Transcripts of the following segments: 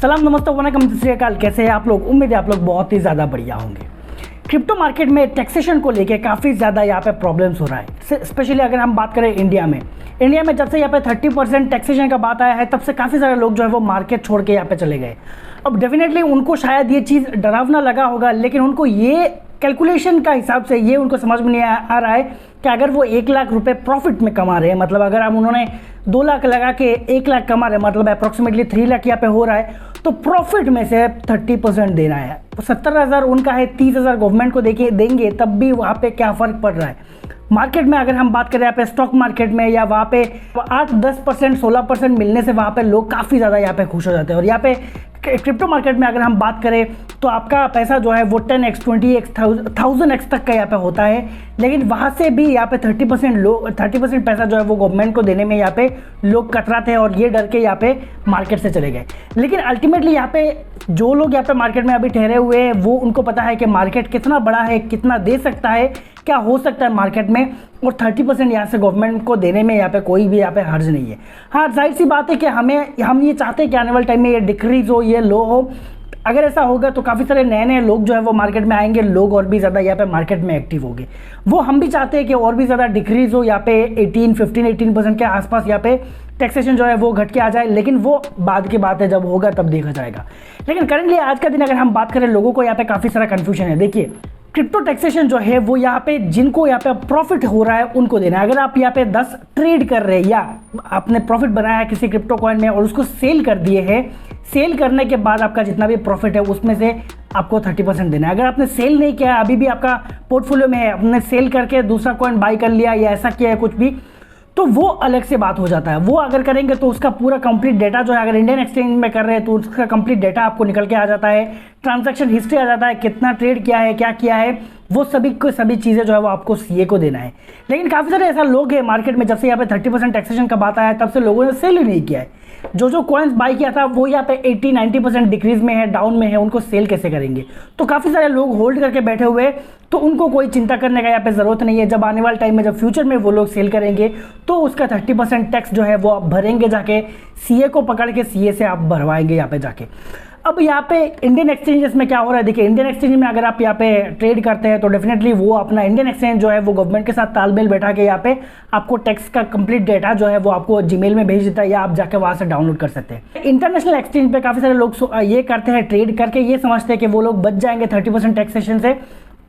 सलाम नमस्ते वनकम सत श्री अकाल। कैसे हैं आप लोग? उम्मीद है आप लोग बहुत ही ज़्यादा बढ़िया होंगे। क्रिप्टो मार्केट में टैक्सेशन को लेके काफ़ी ज़्यादा यहाँ पे प्रॉब्लम्स हो रहा है। स्पेशली अगर हम बात करें इंडिया में जब से यहाँ पे 30% टैक्सेशन का बात आया है तब से काफ़ी सारे लोग जो है वो मार्केट छोड़ के यहाँ पे चले गए। अब डेफिनेटली उनको शायद ये चीज़ डरावना लगा होगा, लेकिन उनको ये कैलकुलेशन का हिसाब से ये उनको समझ में नहीं आ रहा है कि अगर वो 1 लाख रुपए प्रॉफिट में कमा रहे हैं, मतलब अगर हम उन्होंने 2 लाख लगा के 1 लाख कमा रहे हैं, मतलब अप्रॉक्सीमेटली 3 लाख यहाँ पे हो रहा है, तो प्रॉफिट में से 30% देना है। 70,000 उनका है, 30,000 गवर्नमेंट को देंगे तब भी वहाँ पे क्या फ़र्क पड़ रहा है। मार्केट में अगर हम बात करें यहाँ पे स्टॉक मार्केट में, या वहाँ पे 8-10% 16% मिलने से वहाँ पे लोग काफ़ी ज़्यादा यहाँ पे खुश हो जाते हैं। और यहाँ पे क्रिप्टो मार्केट में अगर हम बात करें तो आपका पैसा जो है वो 10x 20x 1000x तक का यहाँ पे होता है, लेकिन वहाँ से भी यहाँ पे 30% पैसा जो है वो गवर्नमेंट को देने में यहाँ पे लोग कतराते हैं और ये डर के यहाँ पे मार्केट से चले गए। लेकिन अल्टीमेटली यहाँ पे जो लोग यहाँ पे मार्केट में अभी ठहरे हुए हैं वो उनको पता है कि मार्केट कितना बड़ा है, कितना दे सकता है, क्या हो सकता है मार्केट में, और 30% यहाँ से गवर्नमेंट को देने में यहाँ पे कोई भी यहाँ पे हर्ज नहीं है। हाँ, जाहिर सी बात है कि हम ये चाहते हैं कि आने वाले टाइम में ये डिक्रीज हो, ये लो हो। अगर ऐसा होगा तो काफ़ी सारे नए लोग जो है वो मार्केट में आएंगे, लोग और भी ज़्यादा यहाँ पे मार्केट में एक्टिव होंगे। वो हम भी चाहते हैं कि और भी ज़्यादा डिक्रीज हो, यहाँ पे 18% के आसपास यहाँ पे टैक्सेशन जो है वो घट के आ जाए, लेकिन वो बाद की बात है, जब होगा तब देखा जाएगा। लेकिन करेंटली आज का दिन अगर हम बात करें, लोगों को यहाँ पे काफ़ी सारा कन्फ्यूजन है। देखिए, क्रिप्टो टैक्सेशन जो है वो यहाँ पे जिनको यहाँ पे प्रॉफिट हो रहा है उनको देना है। अगर आप यहाँ पे 10 ट्रेड कर रहे हैं या आपने प्रॉफिट बनाया है किसी क्रिप्टो कॉइन में और उसको सेल कर दिए हैं, सेल करने के बाद आपका जितना भी प्रॉफिट है उसमें से आपको 30% देना है। अगर आपने सेल नहीं किया, अभी भी आपका पोर्टफोलियो में है, आपने सेल करके दूसरा कॉइन बाई कर लिया या ऐसा किया है कुछ भी, तो वो अलग से बात हो जाता है। वो अगर करेंगे तो उसका पूरा कंप्लीट डेटा जो है, अगर इंडियन एक्सचेंज में कर रहे हैं तो उसका कंप्लीट डेटा आपको निकल के आ जाता है, ट्रांजैक्शन हिस्ट्री आ जाता है, कितना ट्रेड किया है, क्या किया है, वो सभी चीज़ें जो है वो आपको सीए को देना है। लेकिन काफ़ी सारे ऐसा लोग हैं मार्केट में, जब से यहाँ पे 30% टैक्सेशन का बात आया है तब से लोगों ने सेल ही नहीं किया है। जो कॉइन्स बाई किया था वो यहाँ पे 80-90% डिक्रीज में है, डाउन में है, उनको सेल कैसे करेंगे? तो काफ़ी सारे लोग होल्ड करके बैठे हुए, तो उनको कोई चिंता करने का यहाँ पे ज़रूरत नहीं है। जब आने वाले टाइम में, जब फ्यूचर में वो लोग सेल करेंगे तो उसका 30% टैक्स जो है वो आप भरेंगे, जाके सीए को पकड़ के सीए से आप भरवाएंगे यहाँ पे जाके। अब यहाँ पे इंडियन एक्सचेंजेस में क्या हो रहा है, देखिए, इंडियन एक्सचेंज में अगर आप यहाँ पे ट्रेड करते हैं तो डेफिनेटली वो अपना इंडियन एक्सचेंज जो है वो गवर्नमेंट के साथ तालमेल बैठा के यहाँ पे आपको टैक्स का कंप्लीट डेटा जो है वो आपको जीमेल में भेज देता है, या आप जाके वहाँ से डाउनलोड कर सकते हैं। इंटरनेशनल एक्सचेंज पे काफ़ी सारे लोग ये करते हैं, ट्रेड करके ये समझते हैं कि वो लोग बच जाएंगे 30% टैक्सेशन से,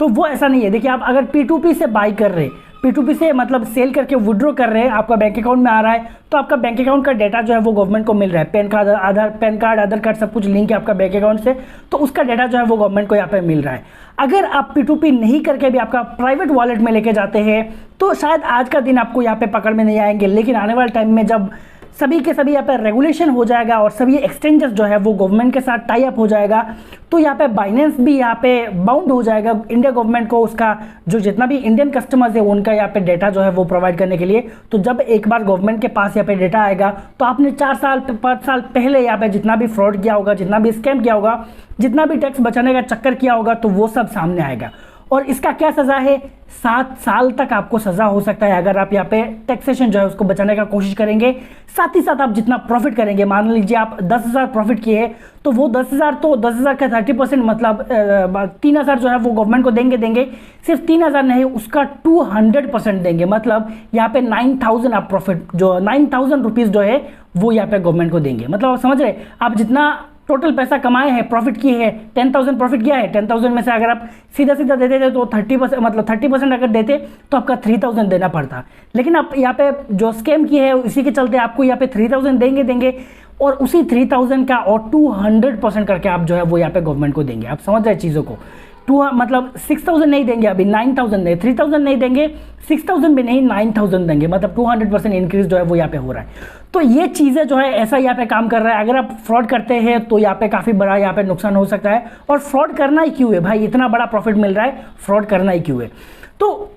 तो वो ऐसा नहीं है। देखिए, आप अगर P2P से बाई कर रहे हैं, P2P से मतलब सेल करके विड्रॉ कर रहे हैं, आपका बैंक अकाउंट में आ रहा है, तो आपका बैंक अकाउंट का डेटा जो है वो गवर्नमेंट को मिल रहा है। पैन कार्ड, आधार कार्ड सब कुछ लिंक है आपका बैंक अकाउंट से, तो उसका डेटा जो है वो गवर्नमेंट को यहाँ पे मिल रहा है। अगर आप P2P नहीं करके भी आपका प्राइवेट वॉलेट में लेके जाते हैं तो शायद आज का दिन आपको यहाँ पे पकड़ में नहीं आएंगे, लेकिन आने वाले टाइम में जब सभी के सभी यहाँ पे रेगुलेशन हो जाएगा और सभी एक्सचेंजेस जो है वो गवर्नमेंट के साथ टाई अप हो जाएगा, तो यहाँ पे बाइनेंस भी यहाँ पे बाउंड हो जाएगा इंडिया गवर्नमेंट को उसका जो जितना भी इंडियन कस्टमर्स है उनका यहाँ पे डेटा जो है वो प्रोवाइड करने के लिए। तो जब एक बार गवर्नमेंट के पास यहाँ पे डेटा आएगा तो आपने 4 साल 5 साल पहले यहाँ पे जितना भी फ्रॉड किया होगा, जितना भी स्कैम किया होगा, जितना भी टैक्स बचाने का चक्कर किया होगा, तो वो सब सामने आएगा। और इसका क्या सज़ा है? 7 साल तक आपको सज़ा हो सकता है अगर आप यहाँ पे टैक्सेशन जो है उसको बचाने का कोशिश करेंगे। साथ ही साथ आप जितना प्रॉफिट करेंगे, मान लीजिए आप 10,000 प्रॉफिट किए, तो वो 10,000 तो 10,000 का 30% मतलब 3,000 जो है वो गवर्नमेंट को देंगे। सिर्फ 3,000 नहीं, उसका 200% देंगे। मतलब यहाँ पे 9,000 आप प्रॉफिट जो 9,000 रुपीज़ जो है वो यहाँ पे गवर्नमेंट को देंगे। मतलब आप समझ रहे, आप जितना टोटल पैसा कमाए हैं, प्रॉफिट किए हैं, 10,000 प्रॉफिट किया है, 10,000 में से अगर आप सीधा देते थे तो 30% मतलब 30% अगर देते तो आपका 3,000 देना पड़ता। लेकिन आप यहाँ पे जो स्कैम किए हैं इसी के चलते आपको यहाँ पे 3,000 देंगे और उसी 3,000 का और 200% करके आप जो है वो यहाँ पे गवर्नमेंट को देंगे। आप समझ रहे चीज़ों को? मतलब 6,000 नहीं देंगे, अभी 9,000 नहीं, 3,000 नहीं देंगे, 6,000 भी नहीं, 9,000 देंगे। मतलब 200% इंक्रीज जो है वो यहाँ पे हो रहा है। तो ये चीज़ें जो है ऐसा यहाँ पे काम कर रहा है। अगर आप फ्रॉड करते हैं तो यहाँ पे काफ़ी बड़ा यहाँ पे नुकसान हो सकता है। और फ्रॉड करना ही क्यों है भाई? इतना बड़ा प्रॉफिट मिल रहा है, फ्रॉड करना ही क्यों है? तो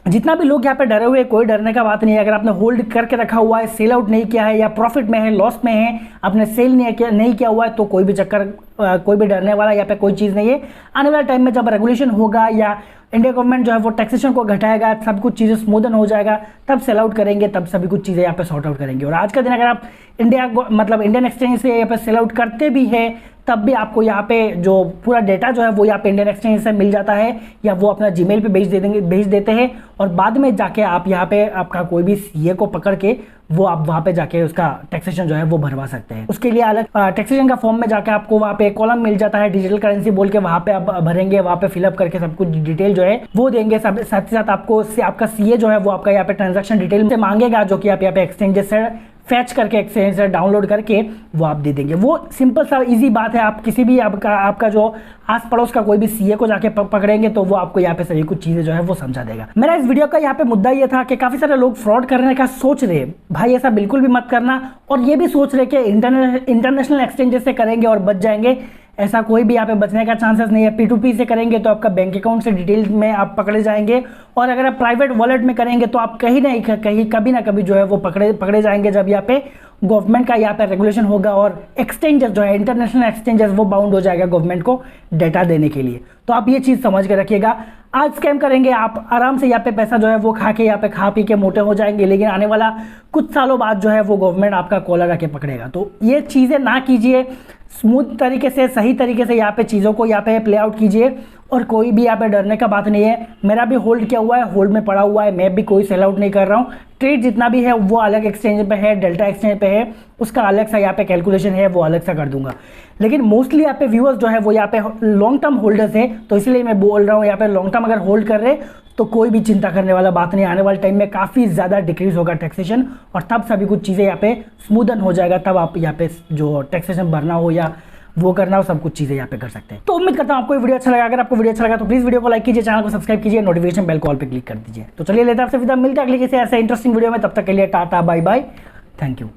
जितना भी लोग यहाँ पे डरे हुए हैं, कोई डरने का बात नहीं है। अगर आपने होल्ड करके रखा हुआ है, सेल आउट नहीं किया है, या प्रॉफिट में है, लॉस में है, आपने सेल नहीं किया हुआ है, तो कोई भी डरने वाला यहाँ पे कोई चीज़ नहीं है। आने वाले टाइम में जब रेगुलेशन होगा या इंडिया गवर्नमेंट जो है वो टैक्सेशन को घटाएगा, सब कुछ चीज़ें स्मूदन हो जाएगा, तब सेल आउट करेंगे, तब सभी कुछ चीज़ें यहाँ पे सॉर्ट आउट करेंगे। और आज का दिन अगर आप इंडियन एक्सचेंज से यहाँ पे सेल आउट करते भी है, तब भी आपको यहाँ पे जो पूरा डेटा जो है वो यहाँ पे इंडियन एक्सचेंज से मिल जाता है, या वो अपना जीमेल पे भेज देते हैं, और बाद में जाके आप यहाँ पे आपका कोई भी सीए को पकड़ के वो आप वहाँ पे जाके उसका टैक्सेशन जो है वो भरवा सकते हैं। उसके लिए अलग टैक्सेशन का फॉर्म में जाके आपको वहाँ पे कॉलम मिल जाता है, डिजिटल करेंसी बोल के वहाँ पे आप भरेंगे, वहाँ पे फिलअप करके सब कुछ डिटेल जो है वो देंगे। साथ ही साथ आपको आपका सीए जो है वो आपका यहाँ पे ट्रांजेक्शन डिटेल से मांगेगा, जो कि आप यहाँ पे एक्सचेंजेस से फैच करके एक्सचेंज से डाउनलोड करके वो आप दे देंगे। वो सिंपल सा इजी बात है। आप किसी भी आपका जो आस पड़ोस का कोई भी सीए को जाके पकड़ेंगे तो वो आपको यहाँ पे सभी कुछ चीज़ें जो है वो समझा देगा। मेरा इस वीडियो का यहाँ पे मुद्दा ये था कि काफ़ी सारे लोग फ्रॉड करने का सोच रहे, भाई ऐसा बिल्कुल भी मत करना, और ये भी सोच रहे कि इंटरनेशनल एक्सचेंजेस से करेंगे और बच जाएंगे। ऐसा कोई भी यहाँ पे बचने का चांसेस नहीं है। P2P से करेंगे तो आपका बैंक अकाउंट से डिटेल में आप पकड़े जाएंगे, और अगर आप प्राइवेट वॉलेट में करेंगे तो आप कहीं कभी ना कभी जो है वो पकड़े जाएंगे, जब यहाँ पे गवर्नमेंट का यहाँ पे रेगुलेशन होगा और एक्सचेंजेस जो है इंटरनेशनल एक्सचेंजेस वो बाउंड हो जाएगा गवर्नमेंट को डेटा देने के लिए। तो आप ये चीज़ समझ के रखिएगा। आज स्कैम करेंगे आप आराम से यहाँ पे पैसा जो है वो खा पी के मोटे हो जाएंगे, लेकिन आने वाला कुछ सालों बाद जो है वो गवर्नमेंट आपका कॉलर आके पकड़ेगा। तो ये चीज़ें ना कीजिए, स्मूथ तरीके से सही तरीके से यहाँ पे चीज़ों को यहाँ पे प्ले आउट कीजिए, और कोई भी यहाँ पे डरने का बात नहीं है। मेरा भी होल्ड किया हुआ है, होल्ड में पड़ा हुआ है, मैं भी कोई सेल आउट नहीं कर रहा हूँ। ट्रेड जितना भी है वो अलग एक्सचेंज पे है, डेल्टा एक्सचेंज पे है, उसका अलग सा यहाँ पे कैलकुलेशन है, वो अलग सा कर दूंगा। लेकिन मोस्टली यहाँ पे व्यूअर्स जो है वो यहाँ पे लॉन्ग टर्म होल्डर्स है, तो इसलिए मैं बोल रहा हूँ यहाँ पे लॉन्ग टर्म अगर होल्ड कर रहे तो कोई भी चिंता करने वाला बात नहीं। आने वाले टाइम में काफ़ी ज़्यादा डिक्रीज होगा टैक्सेशन, और तब सभी कुछ चीज़ें यहाँ पे स्मूदन हो जाएगा, तब आप यहाँ पे जो टैक्सेशन भरना हो या वो करना हो सब कुछ चीज़ें यहाँ पे कर सकते हैं। तो उम्मीद करता हूँ आपको वीडियो अच्छा लगा। अगर आपको वीडियो अच्छा लगा तो प्लीज़ वीडियो को लाइक कीजिए, चैनल को सब्सक्राइब कीजिए, नोटिफिकेशन बेल कॉल पे क्लिक कर दीजिए। तो चलिए लेते हैं आपसे विदा, मिलते हैं अगले किसी ऐसे इंटरेस्टिंग वीडियो में। तब तक के लिए tata bye bye, thank you.